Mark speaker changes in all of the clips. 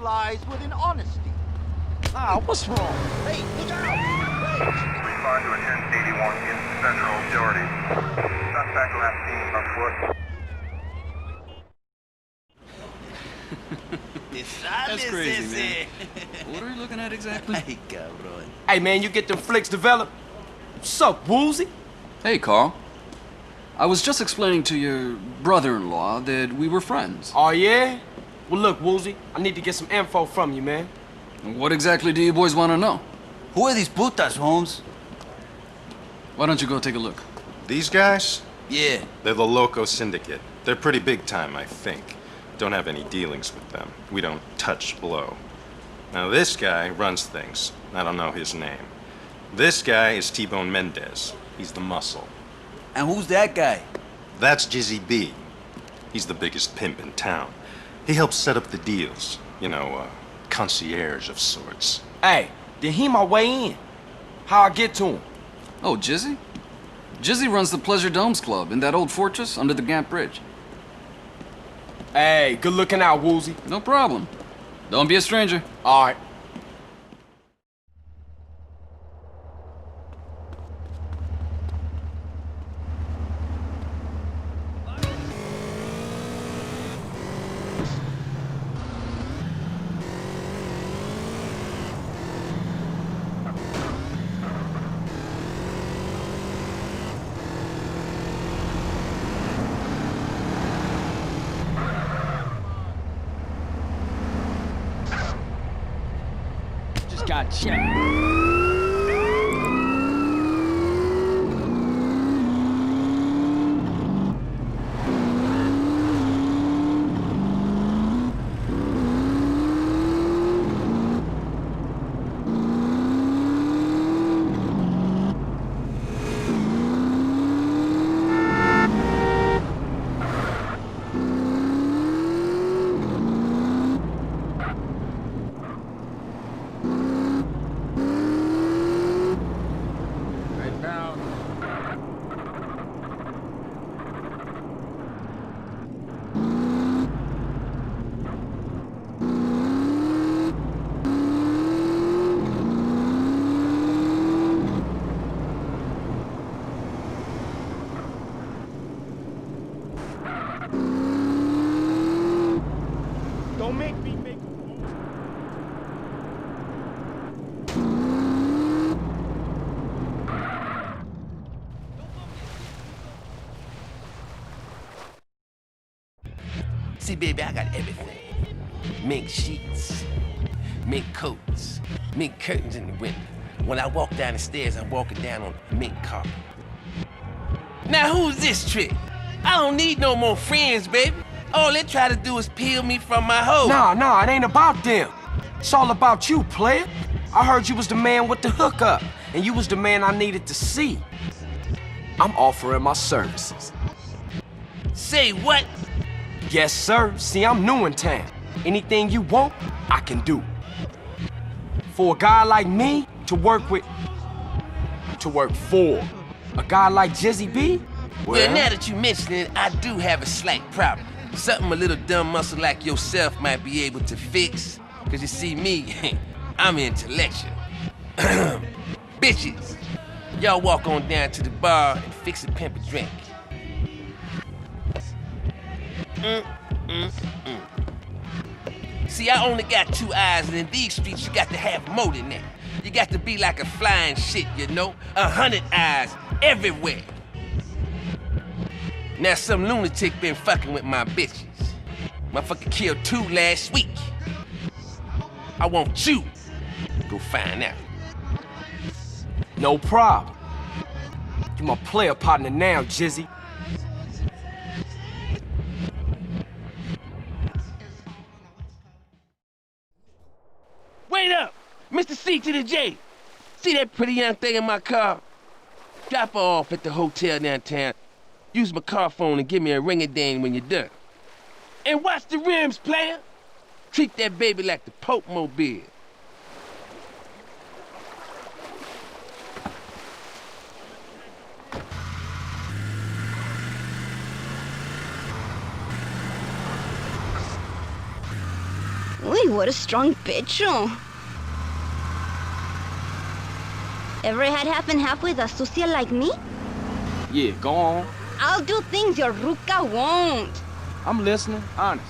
Speaker 1: lies within honesty.
Speaker 2: Ah, what's wrong?
Speaker 1: Hey, look out! Hey.
Speaker 3: Respond to a 1081 in Central Authority. Suspect last seen on foot.
Speaker 4: That's crazy, man.
Speaker 5: What are you looking at exactly?
Speaker 4: Ay, cabrón.
Speaker 2: Hey, man, you get them flicks developed? What's up, Woozy?
Speaker 5: Hey, Carl. I was just explaining to your brother-in-law that we were friends.
Speaker 2: Oh, yeah? Well, look, Woozy, I need to get some info from you, man.
Speaker 5: What exactly do you boys want to know?
Speaker 4: Who are these putas, Holmes?
Speaker 5: Why don't you go take a look?
Speaker 6: These guys?
Speaker 4: Yeah.
Speaker 6: They're the Loco Syndicate. They're pretty big time, I think. Don't have any dealings with them. We don't touch blow. Now this guy runs things. I don't know his name. This guy is T-Bone Mendez. He's the muscle.
Speaker 4: And who's that guy?
Speaker 6: That's Jizzy B. He's the biggest pimp in town. He helps set up the deals. You know, concierge of sorts.
Speaker 2: Hey, then he my way in. How I get to him?
Speaker 5: Oh, Jizzy? Jizzy runs the Pleasure Domes Club in that old fortress under the Gant Bridge.
Speaker 2: Hey, good looking out, Woozy.
Speaker 5: No problem. Don't be a stranger.
Speaker 2: All right.
Speaker 7: Got checked.
Speaker 2: Don't make me make
Speaker 8: See, baby, I got everything. Mink sheets, mink coats, mink curtains in the window. When I walk down the stairs, I'm walking down on mink carpet. Now, who's this trick? I don't need no more friends, baby. All they try to do is peel me from my hoe.
Speaker 2: Nah, it ain't about them. It's all about you, player. I heard you was the man with the hookup, and you was the man I needed to see. I'm offering my services.
Speaker 8: Say what?
Speaker 2: Yes, sir. See, I'm new in town. Anything you want, I can do. For a guy like me to work for a guy like Jizzy B?
Speaker 8: Well, now that you mention it, I do have a slight problem. Something a little dumb muscle like yourself might be able to fix. Cause you see me, I'm intellectual. Bitches, y'all walk on down to the bar and fix a pimp a drink. See, I only got 2 eyes, and in these streets, you got to have more than that. You got to be like a flying shit, you know? 100 eyes everywhere. Now some lunatic been fucking with my bitches. Motherfucker killed 2 last week. I want you to go find out.
Speaker 2: No problem. You my player partner now, Jizzy.
Speaker 8: Wait up! Mr. C to the J. See that pretty young thing in my car? Drop her off at the hotel downtown. Use my car phone and give me a ring-a-ding when you're done. And watch the rims, player. Treat that baby like the Pope Mobile.
Speaker 9: Ay, what a strong bitch. Ever had half and half with a sucia like me?
Speaker 7: Yeah, go on.
Speaker 9: I'll do things your ruca won't.
Speaker 7: I'm listening, honest.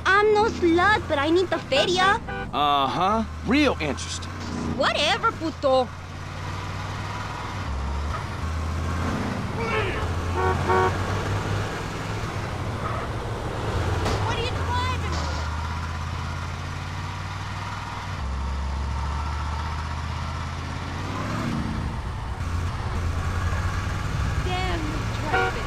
Speaker 9: I'm no slut, but I need the feria.
Speaker 7: Uh-huh. Real interesting.
Speaker 9: Whatever, puto. What are you driving? Damn the traffic.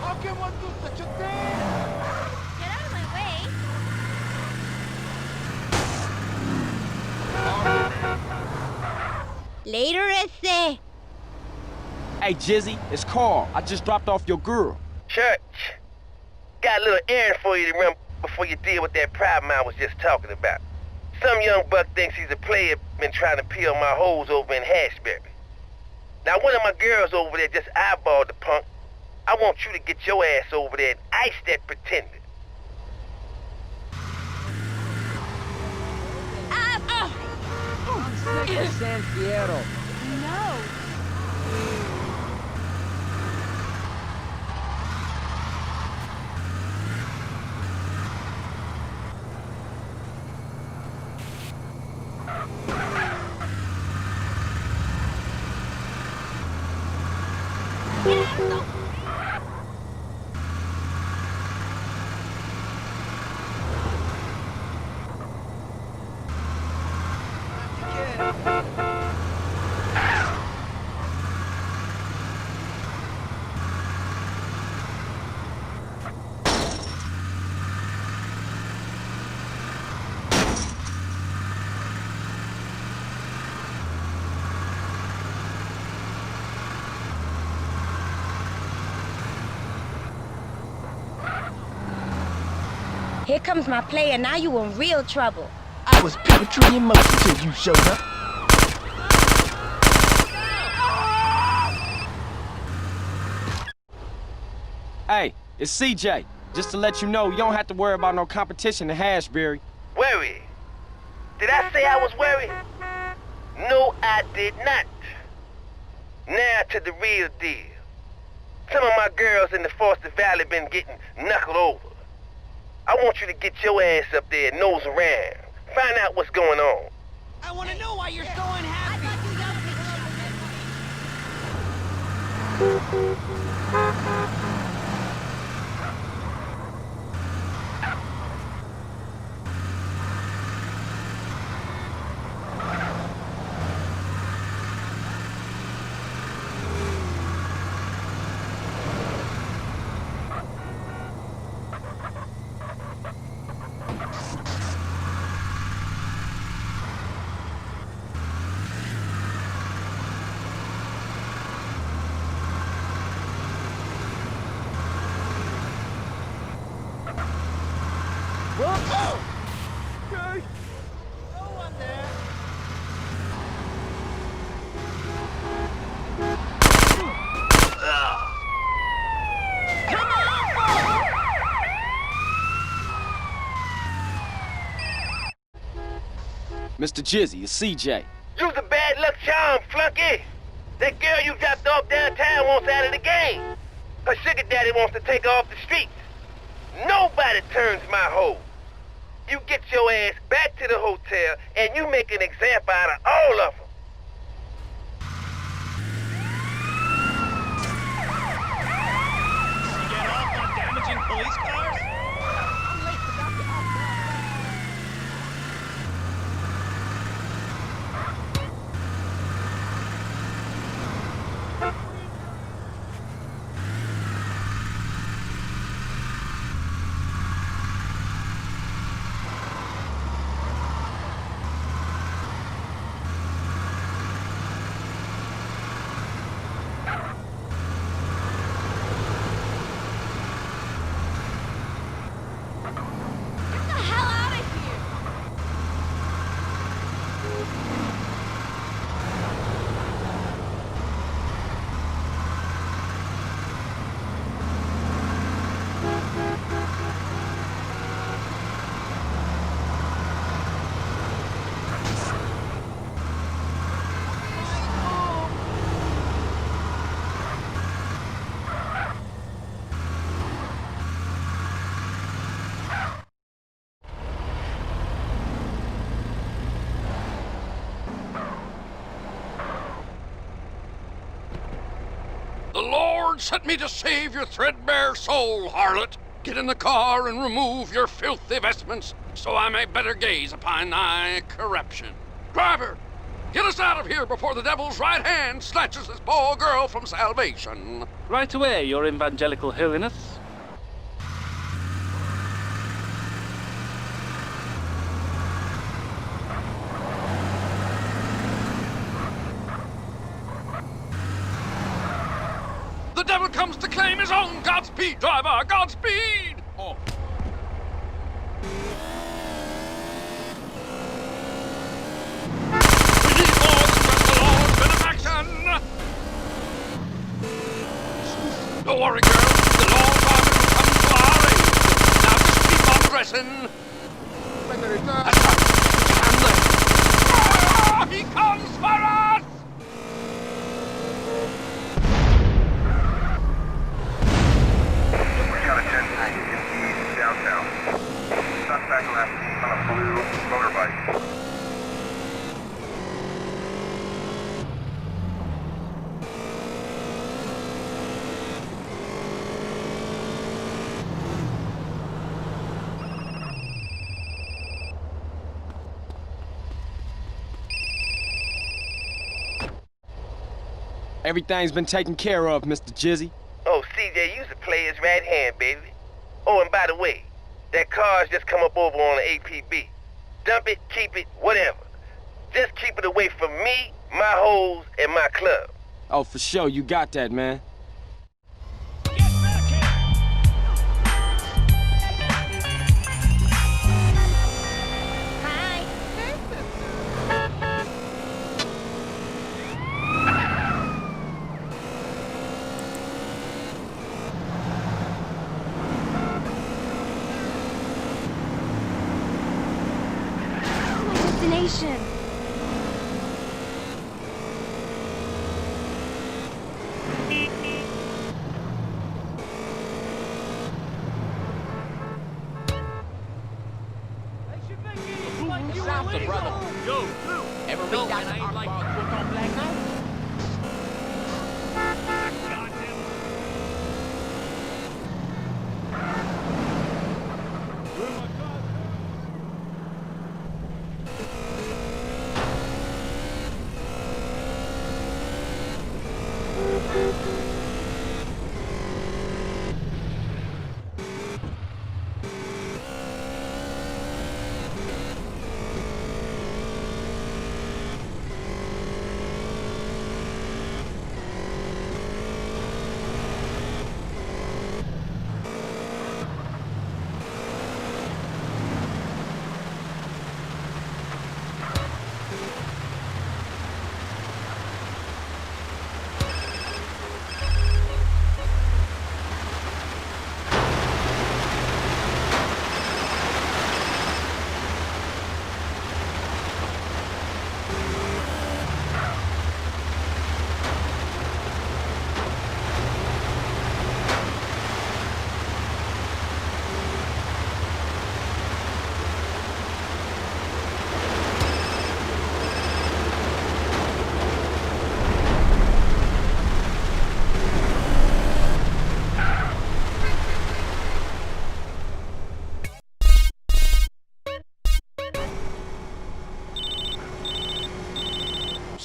Speaker 1: How can one do such a thing?
Speaker 9: Get out of my way. Later, ese.
Speaker 7: Hey, Jizzy, it's Carl. I just dropped off your girl.
Speaker 8: Church, got a little errand for you to run before you deal with that problem I was just talking about. Some young buck thinks he's a player, been trying to peel my hoes over in Hashberry. Now, one of my girls over there just eyeballed the punk. I want you to get your ass over there and ice that pretender.
Speaker 7: San Fierro.
Speaker 9: No. Here comes my player. Now you in real trouble.
Speaker 1: I was poetry in motion till you showed up.
Speaker 7: Hey, it's CJ. Just to let you know, you don't have to worry about no competition in Hashberry.
Speaker 8: Worry? Did I say I was worried? No, I did not. Now to the real deal. Some of my girls in the Foster Valley been getting knuckled over. I want you to get your ass up there and nose around. Find out what's going on.
Speaker 1: I want to know why you're so unhappy. Okay. No one there.
Speaker 7: Mr. Jizzy, it's CJ.
Speaker 8: You's a bad luck charm, flunky. That girl you dropped off downtown wants out of the game. Her sugar daddy wants to take her off the streets. Nobody turns my hoe. You get your ass back to the hotel and you make an example out of all of them.
Speaker 1: Get off on damaging police cars?
Speaker 10: Lord sent me to save your threadbare soul, harlot. Get in the car and remove your filthy vestments, so I may better gaze upon thy corruption. Driver, get us out of here before the devil's right hand snatches this poor girl from salvation.
Speaker 11: Right away, your evangelical holiness.
Speaker 10: The devil comes to claim his own. Godspeed, driver, Godspeed! Oh. We need more to spread the Lord's benefaction! Don't worry, girl. The Lord's army will come to our aid. Now just keep on dressing. Ah, he comes for us!
Speaker 3: We got a 10-3 in downtown. Suspect last seen on a blue motorbike.
Speaker 7: Everything's been taken care of, Mr. Jizzy.
Speaker 8: Oh, CJ, you's a player's right hand, baby. Oh, and by the way, that car's just come up over on the APB. Dump it, keep it, whatever. Just keep it away from me, my hoes, and my club.
Speaker 7: Oh, for sure, you got that, man.
Speaker 9: Destination.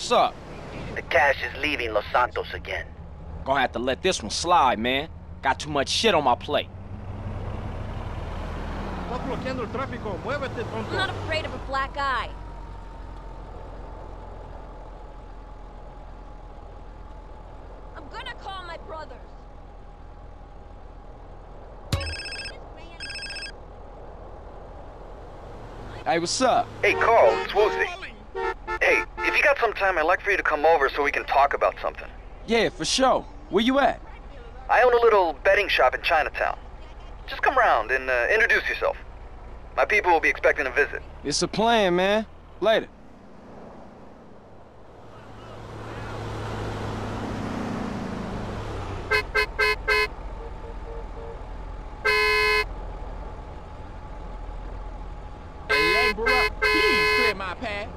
Speaker 7: What's up?
Speaker 8: The cash is leaving Los Santos again.
Speaker 7: Gonna have to let this one slide, man. Got too much shit on my plate.
Speaker 9: I'm not afraid of a black eye. I'm gonna call my brothers.
Speaker 7: Hey, what's up?
Speaker 12: Hey, Carl, it's Woozy. Hey, if you got some time, I'd like for you to come over so we can talk about something.
Speaker 7: Yeah, for sure. Where you at?
Speaker 12: I own a little betting shop in Chinatown. Just come round and introduce yourself. My people will be expecting a visit.
Speaker 7: It's a plan, man. Later.
Speaker 1: Hey, bro, please clear my path.